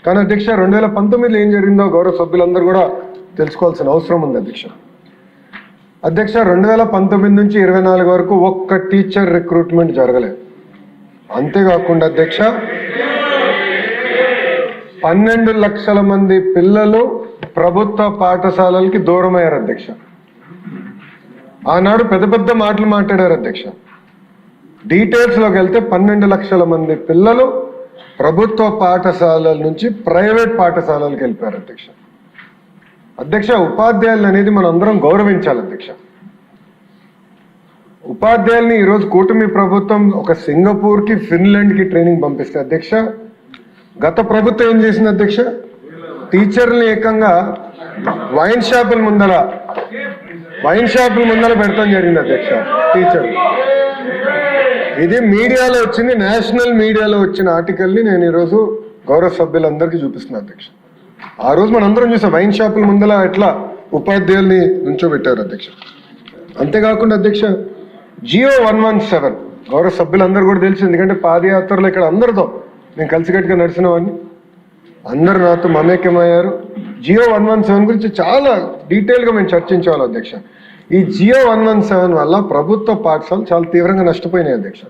కానీ అధ్యక్ష 2019 ఏం జరిగిందో గౌరవ సభ్యులందరూ కూడా తెలుసుకోవాల్సిన అవసరం ఉంది అధ్యక్ష. 2019 నుంచి 24 వరకు ఒక్క టీచర్ రిక్రూట్మెంట్ జరగలేదు. అంతేకాకుండా అధ్యక్ష 12 లక్షల మంది పిల్లలు ప్రభుత్వ పాఠశాలలకి దూరం అయ్యారు అధ్యక్ష. ఆనాడు పెద్ద పెద్ద మాటలు మాట్లాడారు అధ్యక్ష. డీటెయిల్స్లోకి వెళ్తే 12 లక్షల మంది పిల్లలు ప్రభుత్వ పాఠశాలల నుంచి ప్రైవేట్ పాఠశాలలకు వెళ్ళిపోయారు అధ్యక్ష. అధ్యక్ష ఉపాధ్యాయులు అనేది మనం అందరం గౌరవించాలి అధ్యక్ష. ఉపాధ్యాయుల్ని ఈరోజు కూటమి ప్రభుత్వం ఒక సింగపూర్కి ఫిన్లాండ్కి ట్రైనింగ్ పంపిస్తే అధ్యక్ష, గత ప్రభుత్వం ఏం చేసింది అధ్యక్ష? టీచర్ని ఏకంగా వైన్ షాపుల ముందర పెడతాం జరిగింది అధ్యక్ష. టీచర్ ఇది మీడియాలో వచ్చింది, నేషనల్ మీడియాలో వచ్చిన ఆర్టికల్ని నేను ఈరోజు గౌరవ సభ్యులందరికీ చూపిస్తున్నాను అధ్యక్ష. ఆ రోజు మనందరం చూసాం వైన్ షాపుల ముందర ఎట్లా ఉపాధ్యాయుల్ని నుంచోబెట్టారు అధ్యక్ష. అంతేకాకుండా అధ్యక్ష జియో 117 గౌరవ సభ్యులందరూ కూడా తెలుసు, ఎందుకంటే పాదయాత్రలో ఇక్కడ అందరితో నేను కలిసికట్టుగా నడిచిన వాడిని, అందరు నాతో మమేకమయ్యారు. జియో 117 గురించి చాలా డీటెయిల్గా మేము చర్చించాలి అధ్యక్ష. ఈ జియో 117 వల్ల ప్రభుత్వ పాఠశాలలు చాలా తీవ్రంగా నష్టపోయినాయి అధ్యక్ష.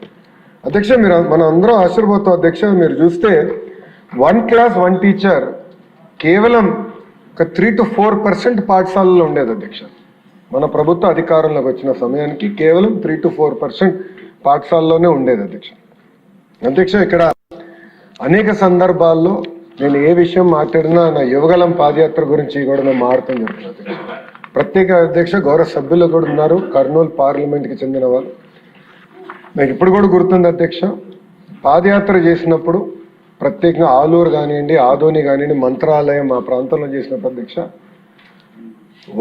మీరు మనం అందరం ఆశీర్వాదం అధ్యక్ష. మీరు చూస్తే 1 క్లాస్ 1 టీచర్ కేవలం ఒక 3 to 4% పాఠశాలలో ఉండేది అధ్యక్ష. మన ప్రభుత్వ అధికారంలోకి వచ్చిన సమయానికి కేవలం 3 to 4% పాఠశాలలోనే ఉండేది అధ్యక్ష. ఇక్కడ అనేక సందర్భాల్లో నేను ఏ విషయం మాట్లాడినా నా యువగలం పాదయాత్ర గురించి కూడా నేను మాట్లాడటం జరుగుతుంది. ప్రత్యేక అధ్యక్ష గౌరవ సభ్యులు కూడా ఉన్నారు, కర్నూలు పార్లమెంట్కి చెందిన వాళ్ళు. నాకు ఇప్పుడు కూడా గుర్తుంది అధ్యక్ష, పాదయాత్ర చేసినప్పుడు ప్రత్యేకంగా ఆలూరు కానివ్వండి, ఆదోని కానివ్వండి, మంత్రాలయం మా ప్రాంతంలో చేసినప్పుడు అధ్యక్ష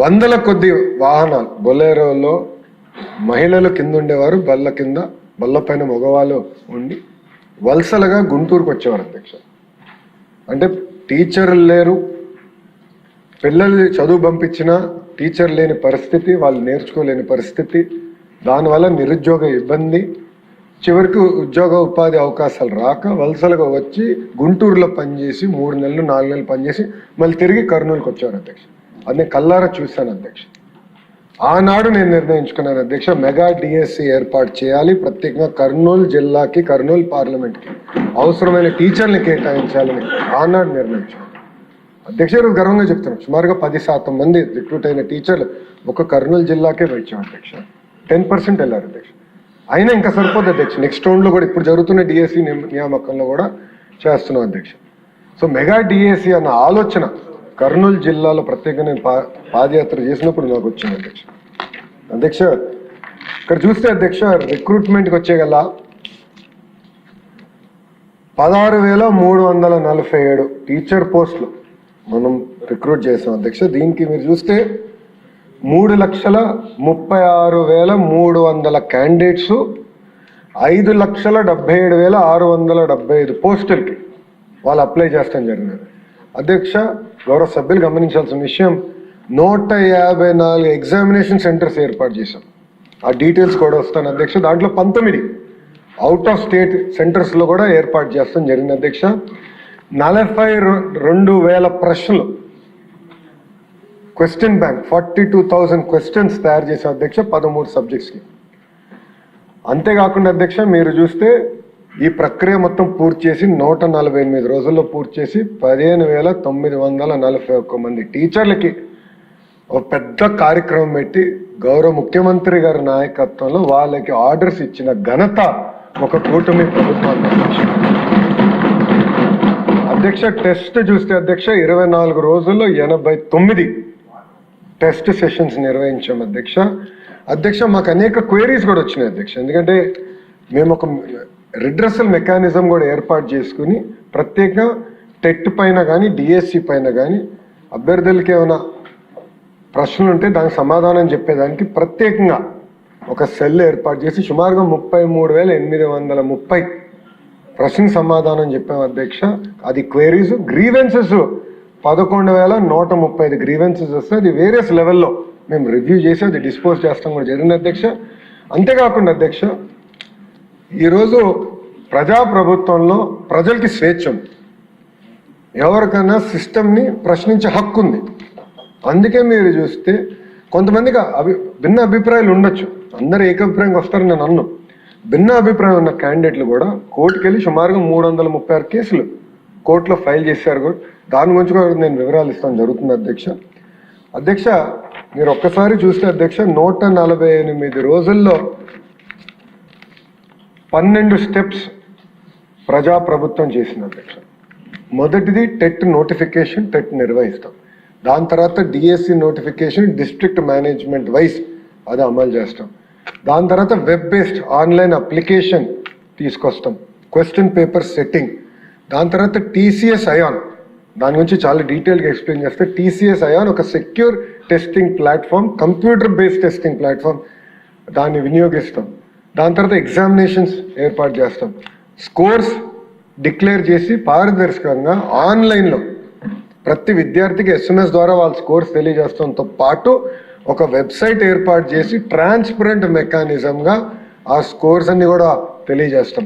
100ల కొద్ది వాహనాలు బొలేరోలో మహిళలు కింద ఉండేవారు, బల్ల పైన మగవాళ్ళు ఉండి వలసలుగా గుంటూరుకు వచ్చేవారు అధ్యక్ష. అంటే టీచర్లు లేరు, పిల్లలు చదువు పంపించినా టీచర్ లేని పరిస్థితి, వాళ్ళు నేర్చుకోలేని పరిస్థితి, దానివల్ల నిరుద్యోగ ఇబ్బంది, చివరికి ఉద్యోగ ఉపాధి అవకాశాలు రాక వలసలుగా వచ్చి గుంటూరులో పనిచేసి 3 నెలలు 4 నెలలు పనిచేసి మళ్ళీ తిరిగి కర్నూలుకి వచ్చారు అధ్యక్ష. అది నేను కల్లారా చూశాను అధ్యక్ష. ఆనాడు నేను నిర్ణయించుకున్నాను అధ్యక్ష, మెగా డిఎస్సి ఏర్పాటు చేయాలి, ప్రత్యేకంగా కర్నూలు జిల్లాకి, కర్నూలు పార్లమెంట్కి అవసరమైన టీచర్ని కేటాయించాలని ఆనాడు నిర్ణయించాను అధ్యక్ష. గర్వంగా చెప్తున్నాను, సుమారుగా 10% మంది రిక్రూట్ అయిన టీచర్లు ఒక కర్నూలు జిల్లాకే వచ్చాం అధ్యక్ష. 10% వెళ్ళారు అధ్యక్ష. అయినా ఇంకా సరిపోద్ది అధ్యక్ష. నెక్స్ట్ రౌండ్లో కూడా ఇప్పుడు జరుగుతున్న డిఎస్సి నియామకంలో కూడా చేస్తున్నాం అధ్యక్ష. సో మెగా డిఎస్సి అన్న ఆలోచన కర్నూలు జిల్లాలో ప్రత్యేకంగా నేను పాదయాత్ర చేసినప్పుడు నాకు వచ్చింది అధ్యక్ష. ఇక్కడ చూస్తే అధ్యక్ష రిక్రూట్మెంట్కి వచ్చేగల 16,347 టీచర్ పోస్టులు మనం రిక్రూట్ చేసాం అధ్యక్ష. దీనికి మీరు చూస్తే 3,36,300 క్యాండిడేట్స్ 5,77,675 పోస్టులకి వాళ్ళు అప్లై చేస్తాం జరిగినది అధ్యక్ష. గౌరవ సభ్యులు గమనించాల్సిన విషయం, 154 ఎగ్జామినేషన్ సెంటర్స్ ఏర్పాటు చేశాం. ఆ డీటెయిల్స్ కూడా వస్తాను అధ్యక్ష. దాంట్లో 19 అవుట్ ఆఫ్ స్టేట్ సెంటర్స్లో కూడా ఏర్పాటు చేస్తాం జరిగింది అధ్యక్ష. 42,000 ప్రశ్నలు, క్వశ్చన్ బ్యాంక్ 42,000 క్వశ్చన్స్ తయారు చేసాం అధ్యక్ష 13 సబ్జెక్ట్స్కి. అంతేకాకుండా అధ్యక్ష మీరు చూస్తే ఈ ప్రక్రియ మొత్తం పూర్తి చేసి 148 రోజుల్లో పూర్తి చేసి 15,941 మంది టీచర్లకి ఒక పెద్ద కార్యక్రమం పెట్టి గౌరవ ముఖ్యమంత్రి గారి నాయకత్వంలో వాళ్ళకి ఆర్డర్స్ ఇచ్చిన ఘనత ఒక కూటమి ప్రభుత్వాన్ని అధ్యక్ష. టెస్ట్ చూస్తే అధ్యక్ష 24 రోజుల్లో 89 టెస్ట్ సెషన్స్ నిర్వహించాం అధ్యక్ష. మాకు అనేక క్వైరీస్ కూడా వచ్చినాయి అధ్యక్ష. ఎందుకంటే మేము ఒక రిడ్రెసల్ మెకానిజం కూడా ఏర్పాటు చేసుకుని ప్రత్యేకంగా టెట్ పైన కానీ డిఎస్సి పైన కానీ అభ్యర్థులకి ఏమైనా ప్రశ్నలు ఉంటే దానికి సమాధానం చెప్పేదానికి ప్రత్యేకంగా ఒక సెల్ ఏర్పాటు చేసి సుమారుగా 33,830 ప్రశ్న సమాధానం చెప్పాం అధ్యక్ష. అది క్వైరీస్. గ్రీవెన్సెస్ 11,135 గ్రీవెన్సెస్ వస్తే అది వేరియస్ లెవెల్లో మేము రివ్యూ చేసి అది డిస్పోజ్ చేస్తాం కూడా జరిగింది అధ్యక్ష. అంతేకాకుండా అధ్యక్ష ఈరోజు ప్రజాప్రభుత్వంలో ప్రజలకి స్వేచ్ఛ ఉంది. ఎవరికైనా సిస్టమ్ని ప్రశ్నించే హక్కు ఉంది. అందుకే మీరు చూస్తే కొంతమందికి భిన్న అభిప్రాయాలు ఉండొచ్చు, అందరూ ఏకాభిప్రాయంగా వస్తారు నేను అన్ను. భిన్న అభిప్రాయం ఉన్న క్యాండిడేట్లు కూడా కోర్టుకు వెళ్ళి సుమారుగా 336 కేసులు కోర్టులో ఫైల్ చేశారు కూడా. దాని గురించి కూడా నేను వివరాలు ఇస్తాను జరుగుతుంది అధ్యక్ష. మీరు ఒక్కసారి చూస్తే అధ్యక్ష 148 రోజుల్లో 12 స్టెప్స్ ప్రజాప్రభుత్వం చేసింది అధ్యక్ష. మొదటిది టెట్ నోటిఫికేషన్, టెట్ నిర్వహిస్తాం. దాని తర్వాత DSC notification district management wise అది అమలు చేస్తాం. దాని తర్వాత వెబ్ బేస్డ్ ఆన్లైన్ అప్లికేషన్ తీసుకొస్తాం, క్వశ్చన్ పేపర్ సెట్టింగ్. దాని తర్వాత టీసీఎస్ అయాన్, దాని గురించి చాలా డీటెయిల్గా ఎక్స్ప్లెయిన్ చేస్తే టీసీఎస్ అయాన్ ఒక secure testing platform, computer based testing platform, దాన్ని వినియోగిస్తాం. దాని తర్వాత ఎగ్జామినేషన్స్ ఏర్పాటు చేస్తాం. స్కోర్స్ డిక్లేర్ చేసి పారదర్శకంగా ఆన్లైన్లో ప్రతి విద్యార్థికి SMS ద్వారా వాళ్ళ స్కోర్స్ తెలియజేస్తాంతో పాటు ఒక వెబ్సైట్ ఏర్పాటు చేసి ట్రాన్స్పరెంట్ మెకానిజంగా ఆ స్కోర్స్ అన్ని కూడా తెలియజేస్తాం.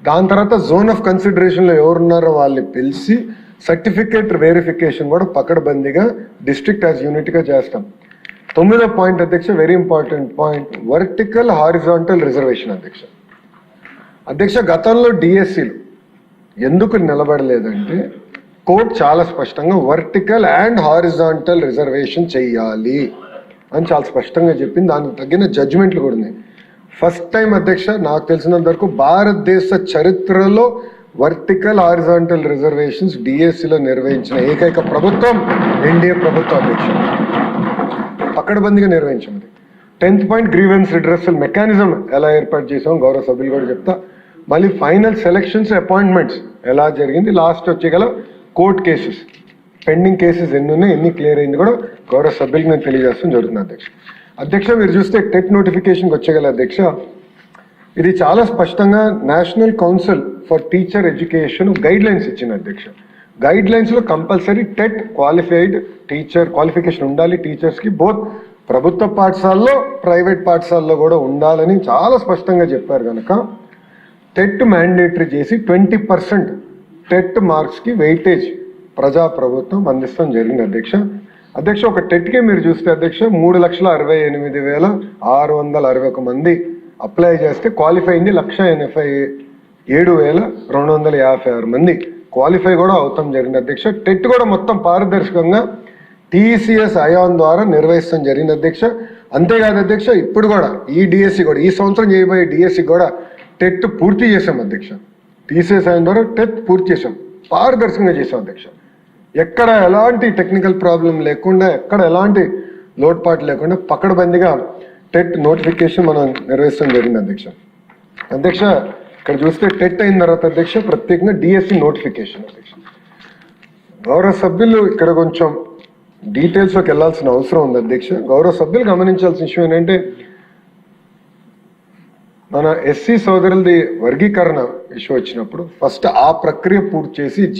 దాని తర్వాత జోన్ ఆఫ్ కన్సిడరేషన్లో ఎవరున్నారో వాళ్ళని పిలిచి సర్టిఫికేట్ వెరిఫికేషన్ కూడా పకడ్బందీగా డిస్ట్రిక్ట్ యాజ్ యూనిట్గా చేస్తాం. 9వ పాయింట్ అధ్యక్ష, very important point, vertical horizontal reservation అధ్యక్ష. గతంలో డిఎస్సీలు ఎందుకు నిలబడలేదంటే కోర్టు చాలా స్పష్టంగా వర్టికల్ అండ్ హారిజాంటల్ రిజర్వేషన్ చెయ్యాలి అని చాలా స్పష్టంగా చెప్పింది. దానికి తగిన జడ్జిమెంట్లు కూడా ఉన్నాయి. ఫస్ట్ టైం అధ్యక్ష నాకు తెలిసినంత వరకు భారతదేశ చరిత్రలో వర్టికల్ హారిజాంటల్ రిజర్వేషన్స్ డిఎస్సిలో నిర్వహించిన ఏకైక ప్రభుత్వం ఎన్డీఏ ప్రభుత్వం అధ్యక్ష. పకడ్బందీగా నిర్వహించింది. 10th point grievance redressal mechanism ఎలా ఏర్పాటు చేసాం గౌరవ సభ్యులు కూడా చెప్తా. మళ్ళీ ఫైనల్ సెలక్షన్స్ అపాయింట్మెంట్స్ ఎలా జరిగింది, లాస్ట్ వచ్చేగల కోర్ట్ కేసెస్, పెండింగ్ కేసెస్ ఎన్ని ఉన్నాయి, ఎన్ని క్లియర్ అయింది కూడా గౌరవ సభ్యులకు నేను తెలియజేస్తాను జరుగుతుంది అధ్యక్ష. మీరు చూస్తే టెట్ నోటిఫికేషన్కి వచ్చేగల అధ్యక్ష, ఇది చాలా స్పష్టంగా National Council for Teacher Education guidelines ఇచ్చింది అధ్యక్ష. గైడ్ లైన్స్లో compulsory TET qualified teacher qualification ఉండాలి టీచర్స్కి, బోత్ ప్రభుత్వ పాఠశాలలో ప్రైవేట్ పాఠశాలలో కూడా ఉండాలని చాలా స్పష్టంగా చెప్పారు కనుక టెట్ మ్యాండేటరీ చేసి 20% టెట్ మార్క్స్కి వెయిటేజ్ ప్రజాప్రభుత్వం అందిస్తాం జరిగింది అధ్యక్ష. ఒక టెట్కే మీరు చూస్తే అధ్యక్ష 3,68,661 మంది అప్లై చేస్తే క్వాలిఫై అయింది 1,87,256 మంది క్వాలిఫై కూడా అవుతాం జరిగింది అధ్యక్ష. టెట్ కూడా మొత్తం పారదర్శకంగా టీసీఎస్ అయాన్ ద్వారా నిర్వహిస్తాం జరిగింది అధ్యక్ష. అంతేకాదు అధ్యక్ష, ఇప్పుడు కూడా ఈ డిఎస్సి కూడా ఈ సంవత్సరం చేయబోయే డిఎస్సి కూడా టెట్ పూర్తి చేసాం అధ్యక్ష. టీసీఎస్ అయాన్ ద్వారా టెట్ పూర్తి చేసాం, పారదర్శకంగా చేసాం అధ్యక్ష. ఎక్కడ ఎలాంటి టెక్నికల్ ప్రాబ్లం లేకుండా, ఎక్కడ ఎలాంటి లోటుపాటు లేకుండా పకడ్బందీగా టెట్ నోటిఫికేషన్ మనం నిర్వహిస్తాం జరిగింది అధ్యక్ష. ఇక్కడ చూస్తే టెట్ అయిన తర్వాత అధ్యక్ష ప్రత్యేకంగా డిఎస్సి నోటిఫికేషన్ అధ్యక్ష. గౌరవ సభ్యులు ఇక్కడ కొంచెం డీటెయిల్స్లోకి వెళ్ళాల్సిన అవసరం ఉంది అధ్యక్ష. గౌరవ సభ్యులు గమనించాల్సిన విషయం ఏంటంటే మన ఎస్సీ సోదరులది వర్గీకరణ ఇష్యూ వచ్చినప్పుడు ఫస్ట్ ఆ ప్రక్రియ పూర్తి చేసి